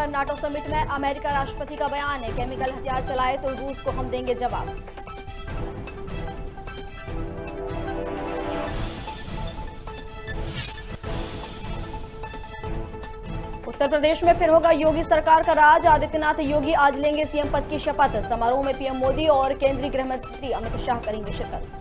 पर NATO summit में America राष्ट्रपति का बयान है, केमिकल हथियार चलाए तो रूस को हम देंगे जवाब। उत्तर प्रदेश में फिर होगा योगी सरकार का राज, आदित्यनाथ योगी आज लेंगे सीएम पद की शपथ। समारोह में पीएम मोदी और केंद्रीय गृह मंत्री अमित शाह करेंगे शिरकत।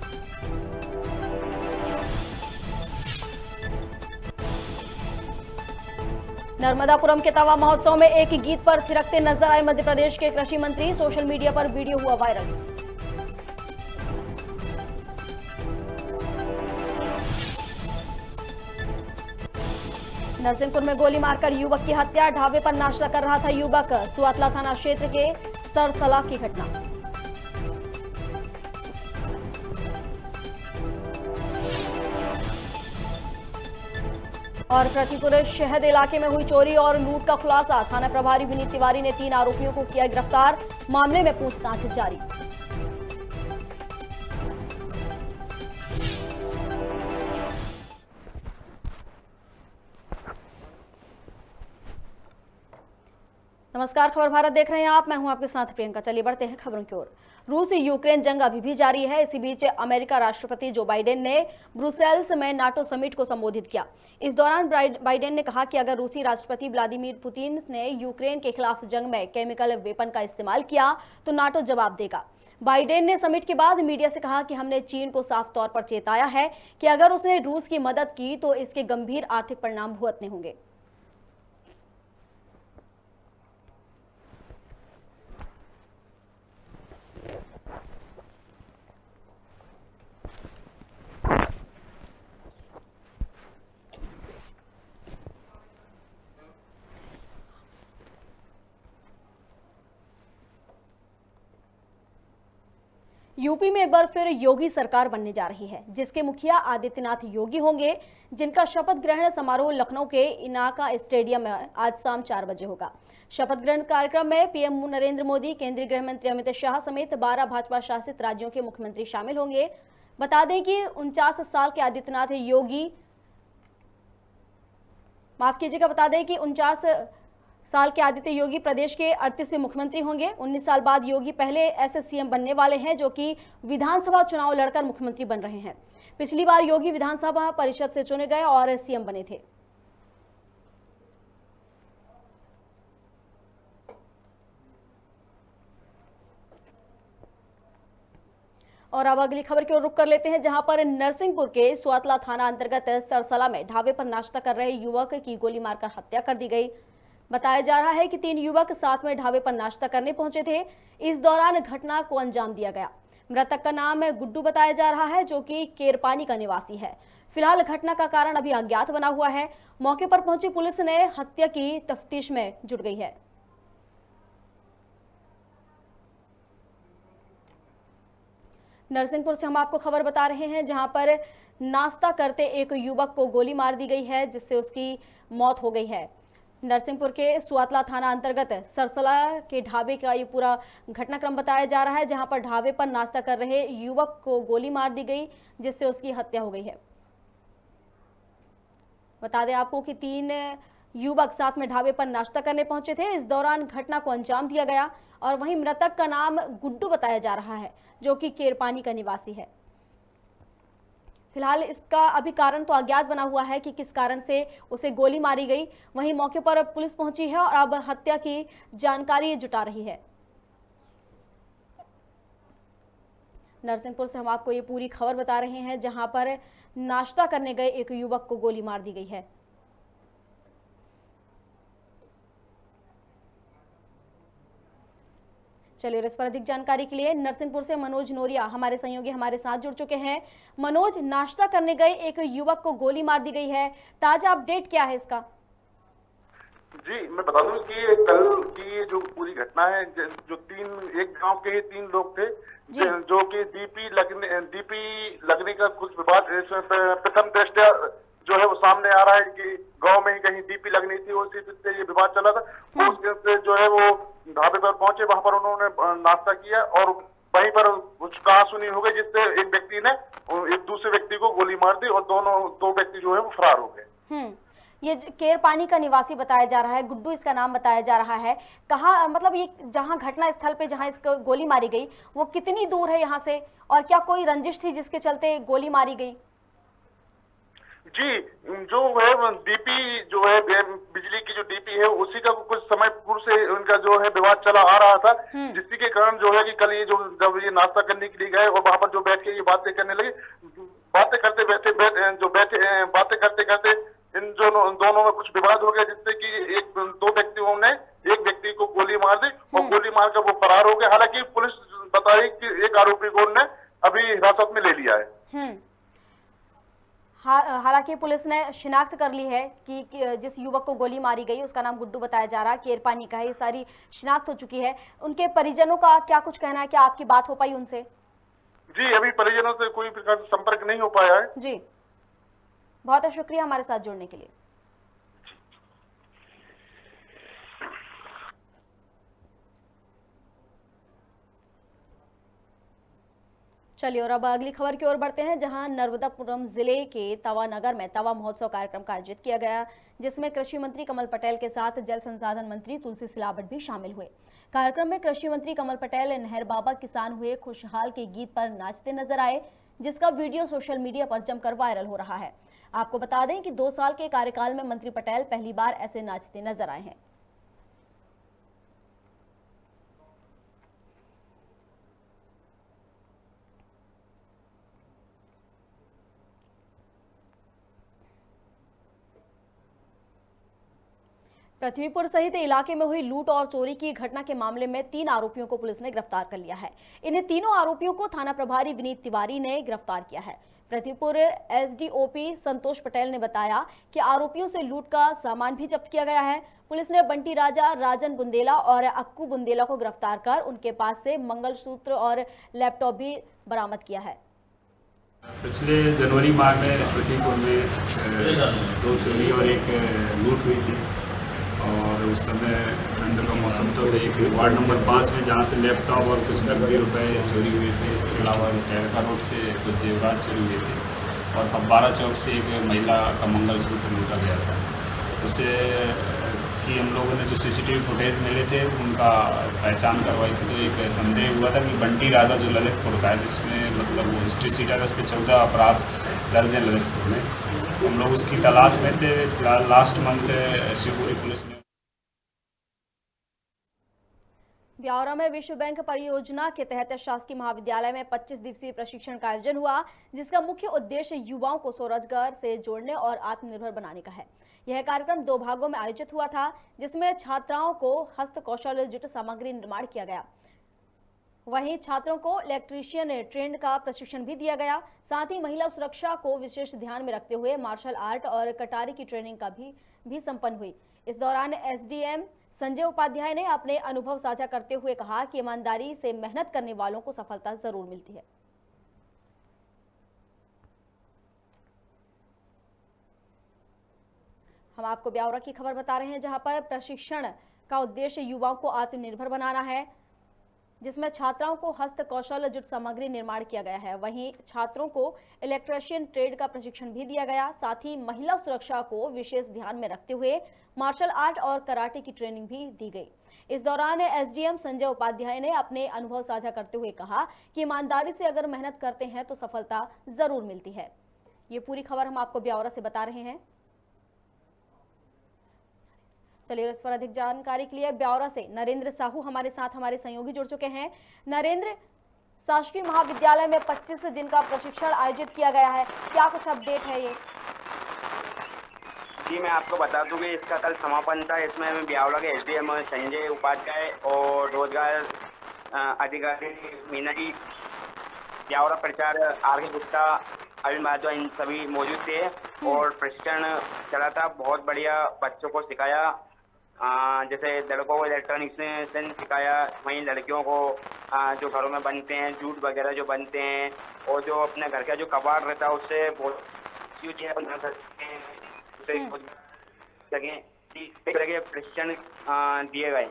नर्मदापुरम के तवा महोत्सव में एक ही गीत पर थिरकते नजर आए मध्य प्रदेश के कृषि मंत्री, सोशल मीडिया पर वीडियो हुआ वायरल। नरसिंहपुर में गोली मारकर युवक की हत्या, ढाबे पर नाश्ता कर रहा था युवक, सुआतला थाना क्षेत्र के सरसला की घटना। और प्रतिपुर शहद इलाके में हुई चोरी और लूट का खुलासा, थाना प्रभारी विनीत तिवारी ने 3 आरोपियों को किया गिरफ्तार, मामले में पूछताछ जारी। नमस्कार, खबर भारत देख रहे हैं आप, मैं हूं आपके साथ प्रियंका। चलिए बढ़ते हैं खबरों की ओर। रूस यूक्रेन जंग अभी भी जारी है। इसी बीच अमेरिका राष्ट्रपति जो बाइडेन ने ब्रुसेल्स में नाटो समिट को संबोधित किया। इस दौरान बाइडेन ने कहा कि अगर रूसी राष्ट्रपति व्लादिमीर पुतिन ने यूक्रेन के खिलाफ जंग में केमिकल वेपन का इस्तेमाल किया तो नाटो जवाब देगा। बाइडेन ने समिट के बाद मीडिया से कहा कि हमने चीन को साफ तौर पर चेताया है कि अगर उसने रूस की मदद की तो इसके गंभीर आर्थिक परिणाम भुगतने होंगे। यूपी में एक बार फिर योगी सरकार बनने जा रही है, जिसके मुखिया आदित्यनाथ योगी होंगे, जिनका शपथ ग्रहण समारोह लखनऊ के इनाका स्टेडियम में आज शाम 4 बजे होगा। शपथ ग्रहण कार्यक्रम में पीएम नरेंद्र मोदी, केंद्रीय गृह मंत्री अमित शाह समेत 12 भाजपा शासित राज्यों के मुख्यमंत्री शामिल होंगे। बता दें कि 49 साल के आदित्यनाथ योगी बता दें कि 49 साल के आदित्य योगी प्रदेश के 38वें मुख्यमंत्री होंगे। 19 साल बाद योगी पहले ऐसे सीएम बनने वाले हैं जो कि विधानसभा चुनाव लड़कर मुख्यमंत्री बन रहे हैं। पिछली बार योगी विधानसभा परिषद से चुने गए और सीएम बने थे। और अब अगली खबर की ओर रुख कर लेते हैं, जहां पर नरसिंहपुर के सुआतला थाना अंतर्गत सरसला में ढाबे पर नाश्ता कर रहे युवक की गोली मारकर हत्या कर दी गई। बताया जा रहा है कि 3 युवक साथ में ढाबे पर नाश्ता करने पहुंचे थे। इस दौरान घटना को अंजाम दिया गया। मृतक का नाम गुड्डू बताया जा रहा है, जो कि केरपानी का निवासी है। फिलहाल घटना का कारण अभी अज्ञात बना हुआ है। मौके पर पहुंची पुलिस ने हत्या की तफ्तीश में जुट गई है। नरसिंहपुर से हम आपको खबर बता रहे हैं, जहां पर नाश्ता करते एक युवक को गोली मार दी गई है, जिससे उसकी मौत हो गई है। नरसिंहपुर के सुआतला थाना अंतर्गत सरसला के ढाबे का ये पूरा घटनाक्रम बताया जा रहा है, जहां पर ढाबे पर नाश्ता कर रहे युवक को गोली मार दी गई, जिससे उसकी हत्या हो गई है। बता दें आपको कि 3 युवक साथ में ढाबे पर नाश्ता करने पहुंचे थे। इस दौरान घटना को अंजाम दिया गया और वहीं मृतक का नाम गुड्डू बताया जा रहा है, जो कि केरपानी का निवासी है। फिलहाल इसका अभी कारण तो अज्ञात बना हुआ है कि किस कारण से उसे गोली मारी गई। वहीं मौके पर पुलिस पहुंची है और अब हत्या की जानकारी जुटा रही है। नरसिंहपुर से हम आपको ये पूरी खबर बता रहे हैं, जहां पर नाश्ता करने गए एक युवक को गोली मार दी गई है। चलिए, इस पर अधिक जानकारी के लिए नरसिंहपुर से मनोज नोरिया हमारे सहयोगी हमारे साथ जुड़ चुके हैं। मनोज, नाश्ता करने गए एक युवक को गोली मार दी गई है, ताजा अपडेट क्या है इसका? जी, मैं बता दूं कि कल की जो पूरी घटना है, जो एक गांव के ही 3 लोग थे, जो कि डीपी लगने का कुछ विवाद प्रथम दृष्टया जो है वो सामने आ रहा है कि गांव में ही कहीं डीपी लगनी थी, उसी से ये विवाद चला था। उससे जो है वो ढाबे पर पहुंचे, वहां पर उन्होंने नाश्ता किया और वहीं पर कुछ कहासुनी हो गई, जिससे एक व्यक्ति ने एक दूसरे व्यक्ति को गोली मार दी और 2 व्यक्ति जो है वो फरार हो गए। ये केर पानी का निवासी बताया जा रहा है, गुड्डू इसका नाम बताया जा रहा है। कहाँ मतलब ये जहां घटना स्थल पे जहां इसको गोली मारी गई वो कितनी दूर है यहाँ से, और क्या कोई रंजिश थी जिसके चलते गोली मारी गई? जी, जो है डीपी जो है बिजली की जो डीपी है उसी का कुछ समय पूर्व से उनका जो है विवाद चला आ रहा था, जिसके के कारण जो है कि कल ये जो जब ये नाश्ता करने के लिए गए और वहां पर जो बैठ के ये बातें करने लगे, बातें करते बातें करते करते इन दोनों में कुछ विवाद हो गया, जिससे कि दो व्यक्तियों ने एक व्यक्ति को गोली मार दी और गोली मारकर वो फरार हो गए। हालांकि पुलिस बता रही कि एक आरोपी को उन्होंने अभी हिरासत में ले लिया है। हालांकि पुलिस ने शिनाख्त कर ली है कि जिस युवक को गोली मारी गई उसका नाम गुड्डू बताया जा रहा है, केरपानी का है। ये सारी शिनाख्त हो चुकी है। उनके परिजनों का क्या कुछ कहना है? क्या आपकी बात हो पाई उनसे? जी, अभी परिजनों से कोई प्रकार का संपर्क नहीं हो पाया है। जी, बहुत शुक्रिया हमारे साथ जुड़ने के लिए। चलिए और अब अगली खबर की ओर बढ़ते हैं, जहां नर्मदापुरम जिले के तवा नगर में तवा महोत्सव कार्यक्रम का आयोजित किया गया, जिसमें कृषि मंत्री कमल पटेल के साथ जल संसाधन मंत्री तुलसी सिलावट भी शामिल हुए। कार्यक्रम में कृषि मंत्री कमल पटेल नहर बाबा किसान हुए खुशहाल के गीत पर नाचते नजर आए, जिसका वीडियो सोशल मीडिया पर जमकर वायरल हो रहा है। आपको बता दें कि 2 साल के कार्यकाल में मंत्री पटेल पहली बार ऐसे नाचते नजर आए हैं। पृथ्वीपुर सहित इलाके में हुई लूट और चोरी की घटना के मामले में 3 आरोपियों को पुलिस ने गिरफ्तार कर लिया है। इन्हें तीनों आरोपियों को थाना प्रभारी विनीत तिवारी ने गिरफ्तार किया है। पृथ्वीपुर एसडीओपी संतोष पटेल ने बताया कि आरोपियों से लूट का सामान भी जब्त किया गया है। पुलिस ने बंटी राजा, राजन बुंदेला और अक्कू बुंदेला को गिरफ्तार कर उनके पास से मंगलसूत्र और लैपटॉप भी बरामद किया है। पिछले जनवरी माह में पृथ्वीपुर में 2 चोरी और 1 लूट हुई थी, और उस समय ठंड का मौसम तो एक वार्ड नंबर 5 में जहाँ से लैपटॉप और कुछ नकदी रुपए चोरी हुए थे। इसके अलावा टहरका रोड से कुछ जेवरात चोरी हुए थे, और फब्बारा चौक से एक महिला का मंगलसूत्र लूटा गया था। उससे कि हम लोगों ने जो सीसीटीवी फुटेज मिले थे उनका पहचान करवाई थी, तो एक संदेह हुआ था कि बंटी राजा जो ललितपुर का है, जिसमें मतलब वो हिस्ट्री सीटर है, उस पर 14 अपराध दर्ज है ललितपुर में। हम लोग उसकी तलाश में थे। लास्ट मंथ शिवपुरी पुलिस ने ब्यावरा में विश्व बैंक परियोजना के तहत शासकीय महाविद्यालय में 25 दिवसीय प्रशिक्षण का आयोजन हुआ, जिसका मुख्य उद्देश्य युवाओं को स्वरोजगार से जोड़ने और आत्मनिर्भर बनाने का है। यह कार्यक्रम 2 भागों में आयोजित हुआ था, जिसमें छात्राओं को हस्तकौशल जुट सामग्री निर्माण किया गया, वहीं छात्रों को इलेक्ट्रीशियन ट्रेंड का प्रशिक्षण भी दिया गया। साथ ही महिला सुरक्षा को विशेष ध्यान में रखते हुए मार्शल आर्ट और कटारी की ट्रेनिंग का भी संपन्न हुई। इस दौरान एसडीएम संजय उपाध्याय ने अपने अनुभव साझा करते हुए कहा कि ईमानदारी से मेहनत करने वालों को सफलता जरूर मिलती है। हम आपको ब्यावरा की खबर बता रहे हैं, जहां पर प्रशिक्षण का उद्देश्य युवाओं को आत्मनिर्भर बनाना है, जिसमें छात्राओं को हस्तकौशल जुट सामग्री निर्माण किया गया है। वहीं छात्रों को इलेक्ट्रीशियन ट्रेड का प्रशिक्षण भी दिया गया। साथ ही महिला सुरक्षा को विशेष ध्यान में रखते हुए मार्शल आर्ट और कराटे की ट्रेनिंग भी दी गई। इस दौरान एसडीएम संजय उपाध्याय ने अपने अनुभव साझा करते हुए कहा कि ईमानदारी से अगर मेहनत करते हैं तो सफलता जरूर मिलती है। ये पूरी खबर हम आपको ब्यावरा से बता रहे हैं। चलिए इस पर अधिक जानकारी के लिए ब्यावरा से नरेंद्र साहू हमारे साथ हमारे सहयोगी जुड़ चुके हैं। नरेंद्र, शासकीय महाविद्यालय में 25 दिन का प्रशिक्षण आयोजित किया गया है, क्या कुछ अपडेट है ये? जी, मैं आपको बता दूं कि इसका कल समापन था। इसमें हमें ब्यावरा के एसडीएम संजय उपाध्याय और रोजगार अधिकारी मीना जी, ब्यावरा प्रचार आर.के. गुप्ता, अरविंद भारद्वाज, इन सभी मौजूद थे और प्रशिक्षण चला था। बहुत बढ़िया बच्चों को सिखाया, जैसे लड़कों को इलेक्ट्रॉनिक्स से सिखाया, वहीं लड़कियों को जो घरों में बनते हैं जूट वगैरह जो बनते हैं, और जो अपने घर का जो कबाड़ रहता है उससे बहुत चीज़ें बना सकते हैं, प्रशिक्षण दिए गए।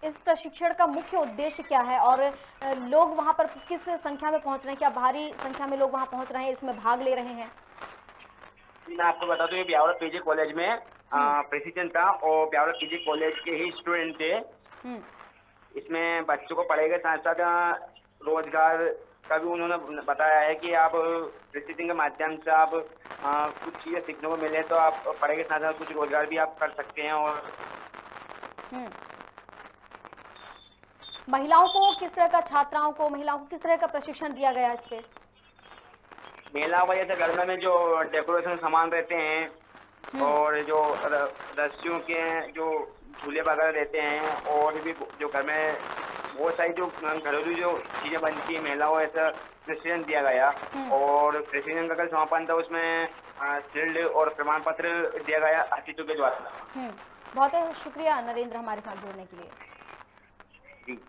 इस प्रशिक्षण का मुख्य उद्देश्य क्या है और लोग वहां पर किस संख्या में पहुंच रहे हैं? क्या भारी संख्या में लोग वहां पहुंच रहे हैं, इसमें भाग ले रहे हैं? मैं आपको बता दूं, ये ब्यावरा पीजी कॉलेज में प्रेसिडेंट था और ब्यावरा पीजी कॉलेज के ही स्टूडेंट थे। इसमें बच्चों को पढ़ाई के साथ साथ रोजगार का भी उन्होंने बताया है कि आप प्रेसिडेंट के माध्यम से आप कुछ चीज़ें सीखने को मिले तो आप पढ़ाई के साथ साथ कुछ रोजगार भी आप कर सकते हैं। और महिलाओं को किस तरह का, छात्राओं को, महिलाओं को किस तरह का प्रशिक्षण दिया गया इस पे? महिलाओं वजह से घर में जो डेकोरेशन सामान रहते हैं और जो रस्सियों के जो झूले वगैरह रहते हैं और भी जो घर में बहुत सारी जो घरेलू जो चीज़ें बनती है महिलाओं, ऐसा प्रशिक्षण दिया गया। और प्रशिक्षण का कल समापन था, उसमें शील्ड और प्रमाण पत्र दिया गया अतिथियों के द्वारा। बहुत शुक्रिया नरेंद्र हमारे साथ जुड़ने के लिए। जी।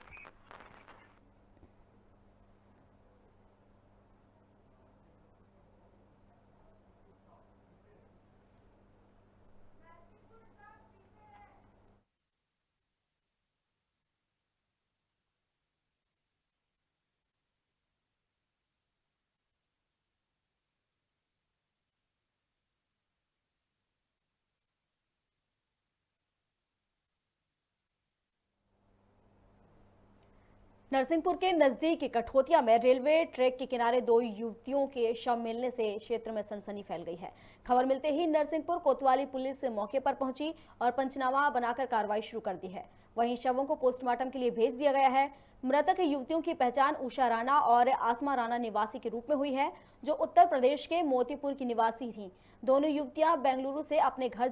नरसिंहपुर के नजदीक कठोतिया में रेलवे ट्रैक के किनारे 2 युवतियों के शव मिलने से क्षेत्र में सनसनी फैल गई है। खबर मिलते ही नरसिंहपुर कोतवाली पुलिस मौके पर पहुंची और पंचनामा बनाकर कार्रवाई शुरू कर दी है। वहीं शवों को पोस्टमार्टम के लिए भेज दिया गया है। मृतक युवतियों की पहचान उषा राणा और आसमा राणा निवासी के रूप में हुई है, जो उत्तर प्रदेश के मोतीपुर की निवासी थी। दोनों युवतियां बेंगलुरु से अपने घर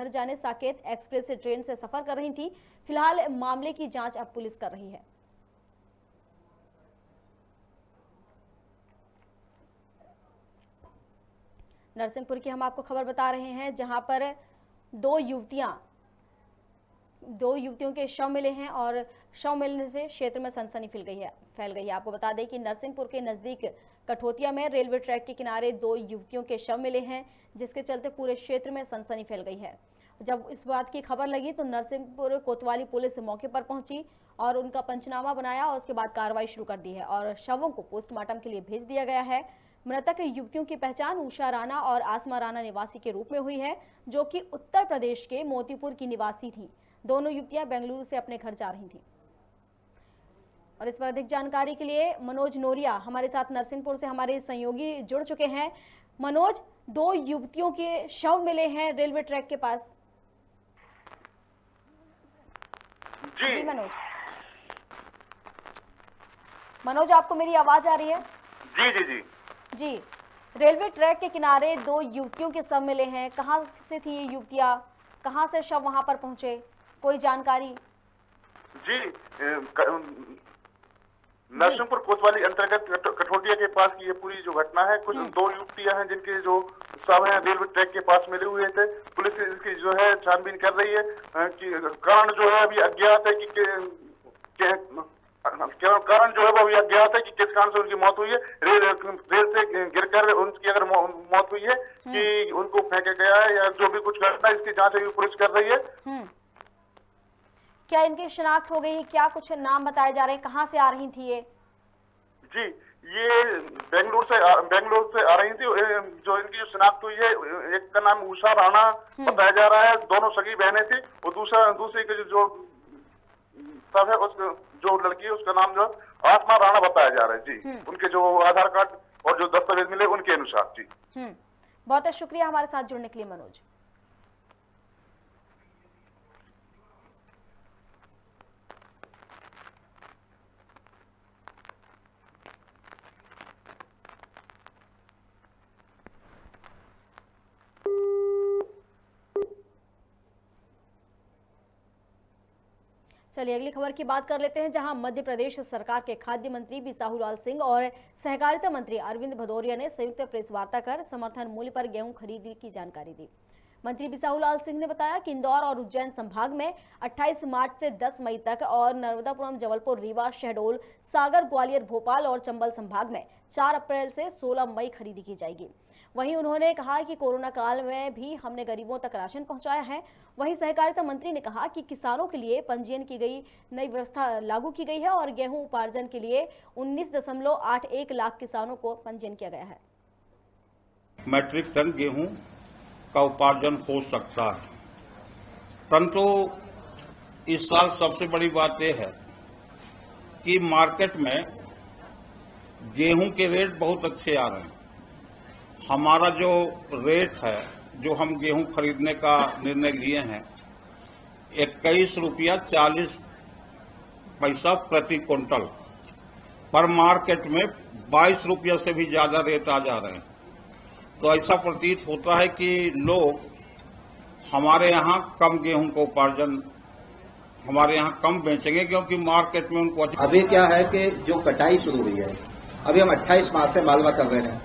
जाने साकेत एक्सप्रेस ट्रेन से सफर कर रही थी। फिलहाल मामले की जांच अब पुलिस कर रही है। नरसिंहपुर की हम आपको खबर बता रहे हैं, जहां पर 2 युवतियों के शव मिले हैं और शव मिलने से क्षेत्र में सनसनी फैल गई है। आपको बता दें कि नरसिंहपुर के नजदीक कठोतिया में रेलवे ट्रैक के किनारे 2 युवतियों के शव मिले हैं, जिसके चलते पूरे क्षेत्र में सनसनी फैल गई है। जब इस बात की खबर लगी तो नरसिंहपुर कोतवाली पुलिस मौके पर पहुंची और उनका पंचनामा बनाया और उसके बाद कार्रवाई शुरू कर दी है और शवों को पोस्टमार्टम के लिए भेज दिया गया है। मृतक युवतियों की पहचान उषा राणा और आसमा राणा निवासी के रूप में हुई है, जो कि उत्तर प्रदेश के मोतीपुर की निवासी थीं। दोनों युवतियां बेंगलुरु से अपने घर जा रही थीं। और इस पर अधिक जानकारी के लिए मनोज नोरिया हमारे साथ नरसिंहपुर से हमारे सहयोगी जुड़ चुके हैं। मनोज, 2 युवतियों के शव मिले हैं रेलवे ट्रैक के पास। जी मनोज, आपको मेरी आवाज आ रही है? जी, रेलवे ट्रैक के किनारे 2 युवतियों के शव मिले हैं। कहां से थी ये युवतियां, कहां से शव वहां पर पहुंचे, कोई जानकारी? जी, नरसिंहपुर कोतवाली अंतर्गत कठोटिया के पास की ये पूरी जो घटना है, कुछ 2 युवतियां हैं जिनके जो शव हैं रेलवे ट्रैक के पास मिले हुए थे। पुलिस इसकी जो है छानबीन कर रही है कि कारण जो है अभी अज्ञात है कि कारण जो है वो अभी अज्ञात है कि किस कारण से उनकी मौत हुई है। रेल से गिरकर उनकी अगर मौत हुई है कि उनको फेंका गया है या जो भी कुछ घटना, इसकी जांच अभी पुलिस कर रही है। क्या इनकी शिनाख्त हो गई? क्या कुछ नाम बताए जा रहे हैं? कहां से आ रही थी ये? जी, ये बेंगलुरु से आ रही थी। जो इनकी जो शिनाख्त हुई है, एक का नाम उषा राणा बताया जा रहा है, दोनों सगी बहनें थी। और दूसरी के जो सब है, उस जो लड़की है उसका नाम जो आसमा राणा बताया जा रहा है। जी, उनके जो आधार कार्ड और जो दस्तावेज मिले उनके अनुसार। जी, बहुत शुक्रिया हमारे साथ जुड़ने के लिए मनोज। चलिए अगली खबर की बात कर लेते हैं, जहां मध्य प्रदेश सरकार के खाद्य मंत्री बिसाहूलाल सिंह और सहकारिता मंत्री अरविंद भदौरिया ने संयुक्त प्रेस वार्ता कर समर्थन मूल्य पर गेहूं खरीदी की जानकारी दी। मंत्री बिसाहूलाल सिंह ने बताया कि इंदौर और उज्जैन संभाग में 28 मार्च से 10 मई तक और नर्मदापुरम, जबलपुर, रीवा, शहडोल, सागर, ग्वालियर, भोपाल और चंबल संभाग में 4 अप्रैल से 16 मई खरीदी की जाएगी। वहीं उन्होंने कहा कि कोरोना काल में भी हमने गरीबों तक राशन पहुंचाया है। वहीं सहकारिता मंत्री ने कहा कि किसानों के लिए पंजीयन की गई नई व्यवस्था लागू की गई है और गेहूं उपार्जन के लिए 19.81 लाख किसानों को पंजीयन किया गया है। मैट्रिक टन गेहूं का उपार्जन हो सकता है। परंतु इस साल सबसे बड़ी बात यह है कि मार्केट में गेहूं के रेट बहुत अच्छे आ रहे हैं। हमारा जो रेट है, जो हम गेहूं खरीदने का निर्णय लिए हैं, 21 रुपया 40 पैसा प्रति क्विंटल, पर मार्केट में 22 रुपया से भी ज्यादा रेट आ जा रहे हैं। तो ऐसा प्रतीत होता है कि लोग हमारे यहाँ कम गेहूं का उपार्जन हमारे यहाँ कम बेचेंगे, क्योंकि मार्केट में उनको अभी क्या है कि जो कटाई शुरू हुई है, अभी हम 28 मार्च से मालवा कर रहे हैं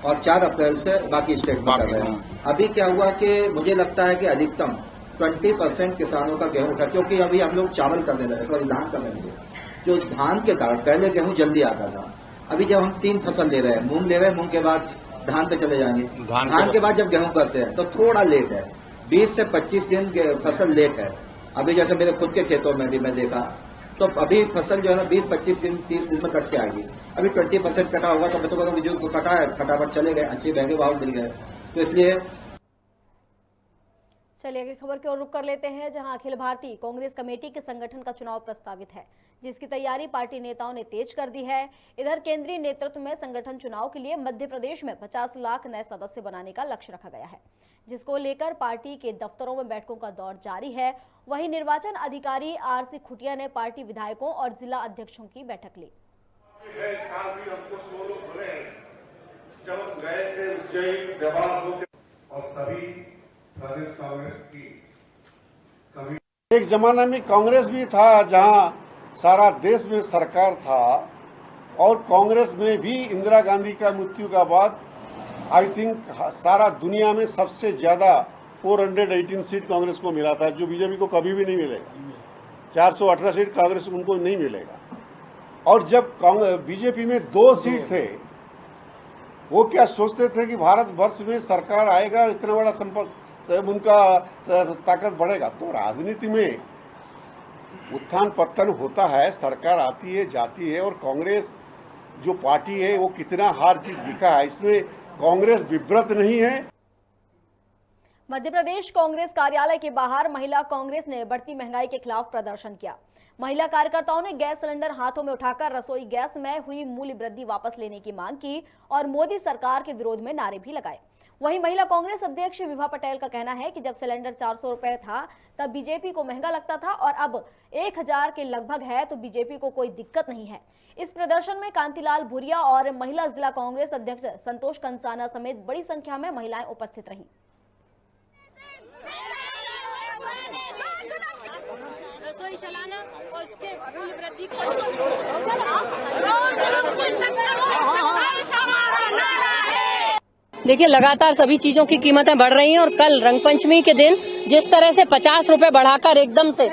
और 4 अप्रैल से बाकी स्टेट में कर रहे हैं। अभी क्या हुआ कि मुझे लगता है कि अधिकतम 20% किसानों का गेहूं उठा, क्योंकि अभी हम लोग चावल करने लगे, सॉरी धान करने लगे। जो धान के कारण पहले गेहूं जल्दी आता था, अभी जब हम 3 फसल ले रहे हैं, मूंग ले रहे हैं, मूंग के बाद धान पे चले जाएंगे, धान के बाद जब गेहूं करते हैं तो थोड़ा लेट है, 20 से 25 दिन फसल लेट है। अभी जैसे मेरे खुद के खेतों में भी मैं देखा तो अभी फसल जो है ना 20-25 दिन 30 दिन में कट के आएगी। अभी 20% कटा होगा, सब तो जो कटा है फटाफट चले गए, अच्छे महंगे भाव मिल गए। तो इसलिए चलिए अगली खबर की ओर रुख कर लेते हैं, जहां अखिल भारतीय कांग्रेस कमेटी के संगठन का चुनाव प्रस्तावित है, जिसकी तैयारी पार्टी नेताओं ने तेज कर दी है। इधर केंद्रीय नेतृत्व में संगठन चुनाव के लिए मध्य प्रदेश में 50 लाख नए सदस्य बनाने का लक्ष्य रखा गया है, जिसको लेकर पार्टी के दफ्तरों में बैठकों का दौर जारी है। वहीं निर्वाचन अधिकारी आरसी खुटिया ने पार्टी विधायकों और जिला अध्यक्षों की बैठक ली। जब हम गए थे उज्जैन, देवास और सभी प्रदेश कांग्रेस की कभी एक जमाना में कांग्रेस भी था, जहां सारा देश में सरकार था, और कांग्रेस में भी इंदिरा गांधी का मृत्यु का बाद आई थिंक सारा दुनिया में सबसे ज्यादा 418 सीट कांग्रेस को मिला था, जो बीजेपी को कभी भी नहीं मिलेगा। 418 सीट कांग्रेस उनको नहीं मिलेगा। और जब बीजेपी में 2 सीट थे, वो क्या सोचते थे कि भारत वर्ष में सरकार आएगा, इतना बड़ा संपर्क उनका ताकत बढ़ेगा। तो राजनीति में उत्थान पतन होता है, सरकार आती है जाती है, और कांग्रेस जो पार्टी है वो कितना हार जीत दिखा है, इसमें कांग्रेस विब्रत नहीं है। मध्य प्रदेश कांग्रेस कार्यालय के बाहर महिला कांग्रेस ने बढ़ती महंगाई के खिलाफ प्रदर्शन किया। महिला कार्यकर्ताओं ने गैस सिलेंडर हाथों में उठाकर रसोई गैस में हुई मूल्य वृद्धि वापस लेने की मांग की और मोदी सरकार के विरोध में नारे भी लगाए। वहीं महिला कांग्रेस अध्यक्ष विभा पटेल का कहना है कि जब सिलेंडर 400 रुपए था तब बीजेपी को महंगा लगता था, और अब 1000 के लगभग है तो बीजेपी को कोई दिक्कत नहीं है। इस प्रदर्शन में कांतिलाल भूरिया और महिला जिला कांग्रेस अध्यक्ष संतोष कंसाना समेत बड़ी संख्या में महिलाएं उपस्थित रहीं। रसोई चलाना और उसके मूल्य वृद्धि देखिए, लगातार सभी चीजों की कीमतें बढ़ रही हैं, और कल रंगपंचमी के दिन जिस तरह से 50 रुपए बढ़ाकर एकदम से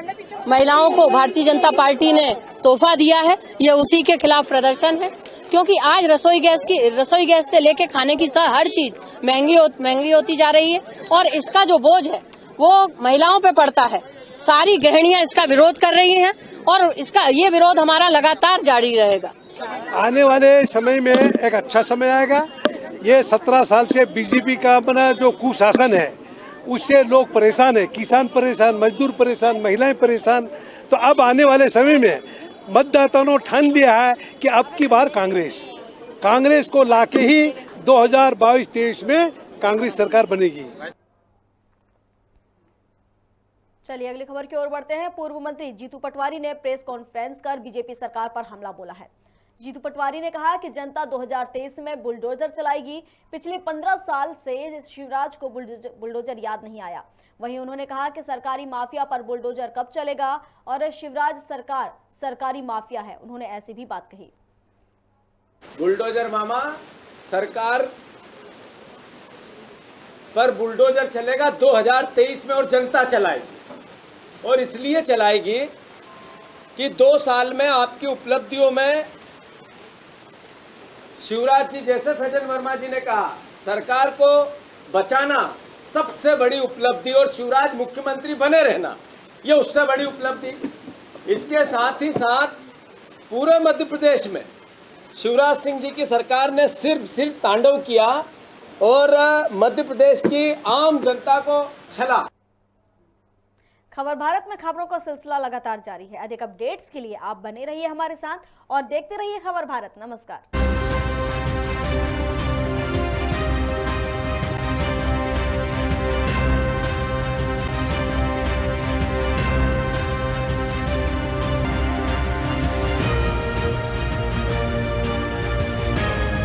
महिलाओं को भारतीय जनता पार्टी ने तोहफा दिया है, ये उसी के खिलाफ प्रदर्शन है। क्योंकि आज रसोई गैस से लेके खाने की हर चीज महंगी होती जा रही है, और इसका जो बोझ है वो महिलाओं पे पड़ता है। सारी गृहिणियां इसका विरोध कर रही हैं, और ये विरोध हमारा लगातार जारी रहेगा। आने वाले समय में एक अच्छा समय आएगा। ये 17 साल से बीजेपी का अपना जो कुशासन है उससे लोग परेशान है, किसान परेशान, मजदूर परेशान, महिलाएं परेशान। तो अब आने वाले समय में मतदाताओं ने ठान लिया है कि अब की बार कांग्रेस को लाके ही 2022-23 में कांग्रेस सरकार बनेगी। चलिए अगली खबर की ओर बढ़ते हैं। पूर्व मंत्री जीतू पटवारी ने प्रेस कॉन्फ्रेंस कर बीजेपी सरकार पर हमला बोला है। जीतू पटवारी ने कहा कि जनता 2023 में बुलडोजर चलाएगी। पिछले 15 साल से शिवराज को बुलडोजर याद नहीं आया। वहीं उन्होंने कहा कि सरकारी माफिया पर बुलडोजर कब चलेगा, और शिवराज सरकार सरकारी माफिया है। उन्होंने ऐसी भी बात कही। बुलडोजर मामा सरकार पर बुलडोजर चलेगा 2023 में, और जनता चलाएगी। और इसलिए चलाएगी कि 2 साल में आपकी उपलब्धियों में शिवराज जी, जैसे सज्जन वर्मा जी ने कहा, सरकार को बचाना सबसे बड़ी उपलब्धि, और शिवराज मुख्यमंत्री बने रहना ये उससे बड़ी उपलब्धि। इसके साथ ही साथ पूरे मध्य प्रदेश में शिवराज सिंह जी की सरकार ने सिर्फ तांडव किया और मध्य प्रदेश की आम जनता को छला। खबर भारत में खबरों का सिलसिला लगातार जारी है। अधिक अपडेट्स के लिए आप बने रहिए हमारे साथ और देखते रहिए खबर भारत। नमस्कार।